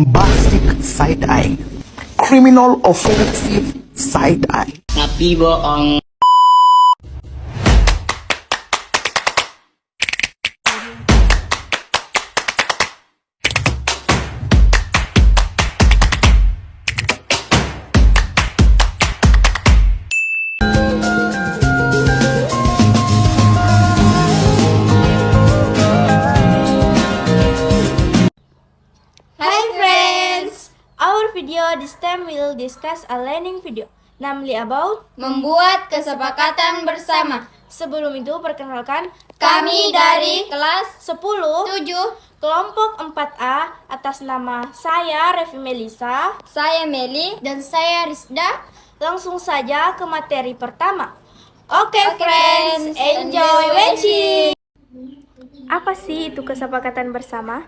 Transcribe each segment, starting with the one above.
bombastic side eye, criminal offensive side eye. Tapi bohong. Hi friends! Our video this time will discuss a learning video, namely about Membuat kesepakatan bersama. sebelum itu perkenalkan Kami dari kelas 10 7. kelompok 4A atas nama saya Revi Melisa. Saya Meli dan saya Rizda. Langsung saja ke materi pertama. Oke, Oke, friends, friends, enjoy enjoy watching. Apa sih itu kesepakatan bersama?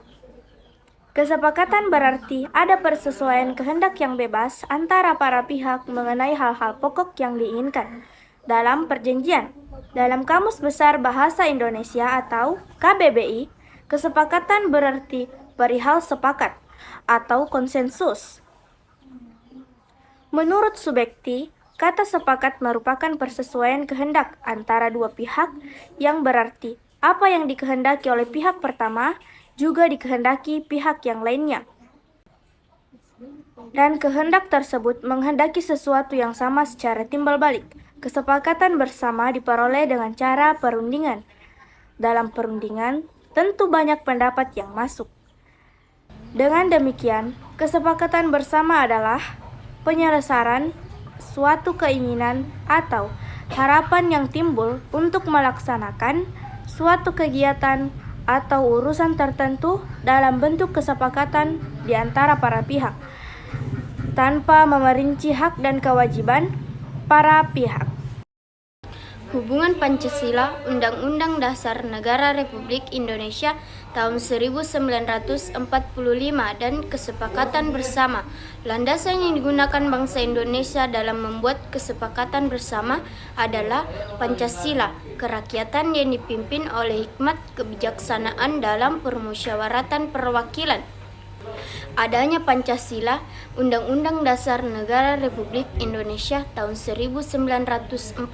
Kesepakatan berarti ada persesuaian kehendak yang bebas antara para pihak mengenai hal-hal pokok yang diinginkan dalam perjanjian. Dalam Kamus Besar Bahasa Indonesia atau KBBI, kesepakatan berarti perihal sepakat atau konsensus. Menurut Subekti, kata sepakat merupakan persesuaian kehendak antara dua pihak yang berarti apa yang dikehendaki oleh pihak pertama juga dikehendaki pihak yang lainnya. Dan kehendak tersebut menghendaki sesuatu yang sama secara timbal balik. Kesepakatan bersama diperoleh dengan cara perundingan. Dalam perundingan, tentu banyak pendapat yang masuk. Dengan demikian, kesepakatan bersama adalah penyelesaian suatu keinginan atau harapan yang timbul untuk melaksanakan suatu kegiatan atau urusan tertentu dalam bentuk kesepakatan di antara para pihak, tanpa memerinci hak dan kewajiban para pihak. Hubungan Pancasila, Undang-Undang Dasar Negara Republik Indonesia tahun 1945 dan kesepakatan bersama. Landasan yang digunakan bangsa Indonesia dalam membuat kesepakatan bersama adalah Pancasila, kerakyatan yang dipimpin oleh hikmat kebijaksanaan dalam permusyawaratan perwakilan. Adanya Pancasila, Undang-Undang Dasar Negara Republik Indonesia tahun 1945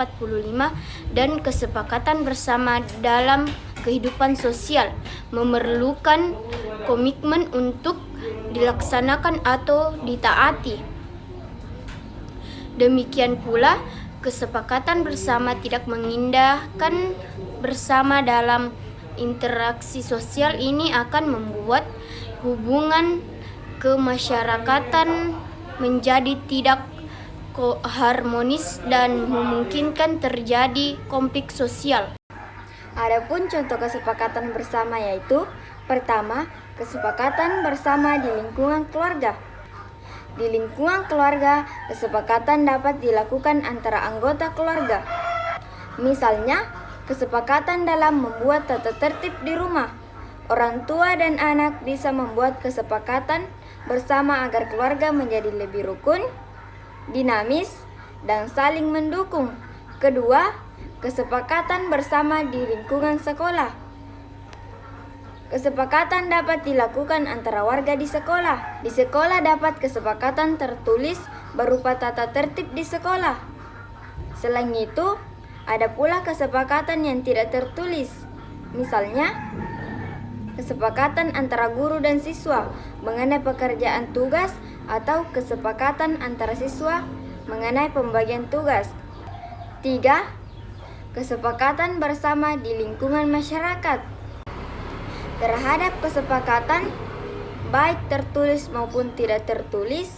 dan kesepakatan bersama dalam kehidupan sosial memerlukan komitmen untuk dilaksanakan atau ditaati. Demikian pula, kesepakatan bersama tidak mengindahkan bersama dalam interaksi sosial ini akan membuat hubungan kemasyarakatan menjadi tidak harmonis dan memungkinkan terjadi konflik sosial. Adapun contoh kesepakatan bersama yaitu: pertama, kesepakatan bersama di lingkungan keluarga. Di lingkungan keluarga, kesepakatan dapat dilakukan antara anggota keluarga. Misalnya, kesepakatan dalam membuat tata tertib di rumah. Orang tua dan anak bisa membuat kesepakatan bersama agar keluarga menjadi lebih rukun, dinamis, dan saling mendukung. Kedua, kesepakatan bersama di lingkungan sekolah. Kesepakatan dapat dilakukan antara warga di sekolah. Di sekolah dapat kesepakatan tertulis berupa tata tertib di sekolah. Selain itu, ada pula kesepakatan yang tidak tertulis. Misalnya, kesepakatan antara guru dan siswa mengenai pekerjaan tugas atau kesepakatan antara siswa mengenai pembagian tugas. 3. Kesepakatan bersama di lingkungan masyarakat. Terhadap kesepakatan, baik tertulis maupun tidak tertulis,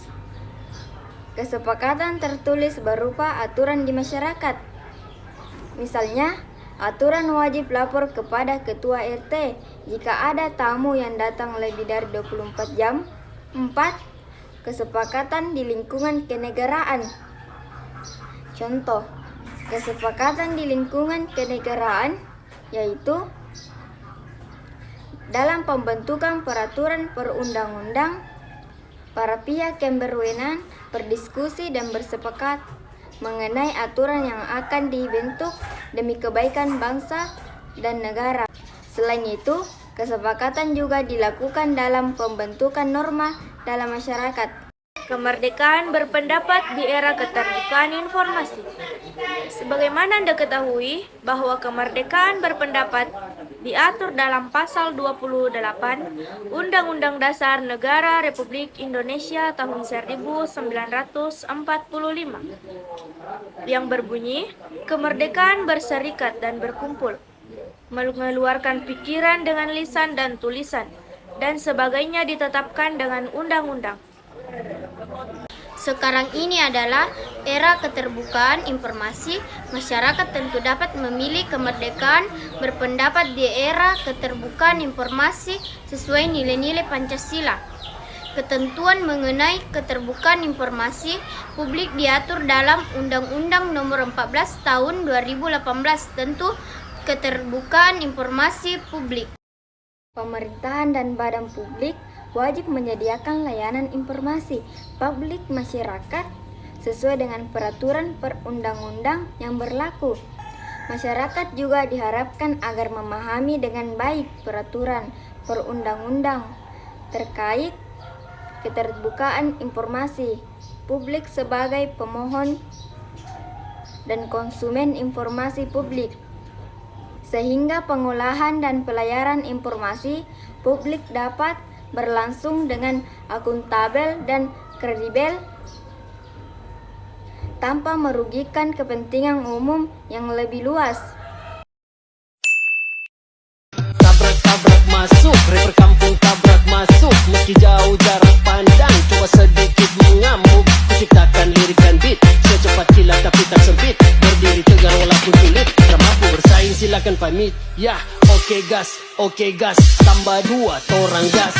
kesepakatan tertulis berupa aturan di masyarakat. Misalnya, aturan wajib lapor kepada ketua RT jika ada tamu yang datang lebih dari 24 jam. 4. Kesepakatan di lingkungan kenegaraan. Contoh, kesepakatan di lingkungan kenegaraan yaitu dalam pembentukan peraturan perundang-undang, para pihak yang berwenang berdiskusi dan bersepakat mengenai aturan yang akan dibentuk demi kebaikan bangsa dan negara. Selain itu, kesepakatan juga dilakukan dalam pembentukan norma dalam masyarakat. Kemerdekaan berpendapat di era keterbukaan informasi. Sebagaimana Anda ketahui bahwa kemerdekaan berpendapat diatur dalam pasal 28 Undang-Undang Dasar Negara Republik Indonesia tahun 1945 yang berbunyi, kemerdekaan berserikat dan berkumpul, mengeluarkan pikiran dengan lisan dan tulisan, dan sebagainya ditetapkan dengan undang-undang. Sekarang ini adalah era keterbukaan informasi. Masyarakat tentu dapat memilih kemerdekaan berpendapat di era keterbukaan informasi sesuai nilai-nilai Pancasila. Ketentuan mengenai keterbukaan informasi publik diatur dalam Undang-Undang Nomor 14 Tahun 2018 tentang keterbukaan informasi publik. Pemerintahan dan badan publik wajib menyediakan layanan informasi publik masyarakat sesuai dengan peraturan perundang-undang yang berlaku. Masyarakat juga diharapkan agar memahami dengan baik peraturan perundang-undang terkait keterbukaan informasi publik sebagai pemohon dan konsumen informasi publik, sehingga pengolahan dan pelayaran informasi publik dapat berlangsung dengan akuntabel dan kredibel tanpa merugikan kepentingan umum yang lebih luas. Tabrak masuk, rapper kampung tabrak masuk. Meski jauh jarak pandang, coba sedikit mengamuk. Kuciptakan lirik dan beat, secepat kilat tapi tak sempit. Berdiri tegar walaupun sulit, tak mampu bersaing silakan pamit. Ya, oke gas, tambah 2 torang gas.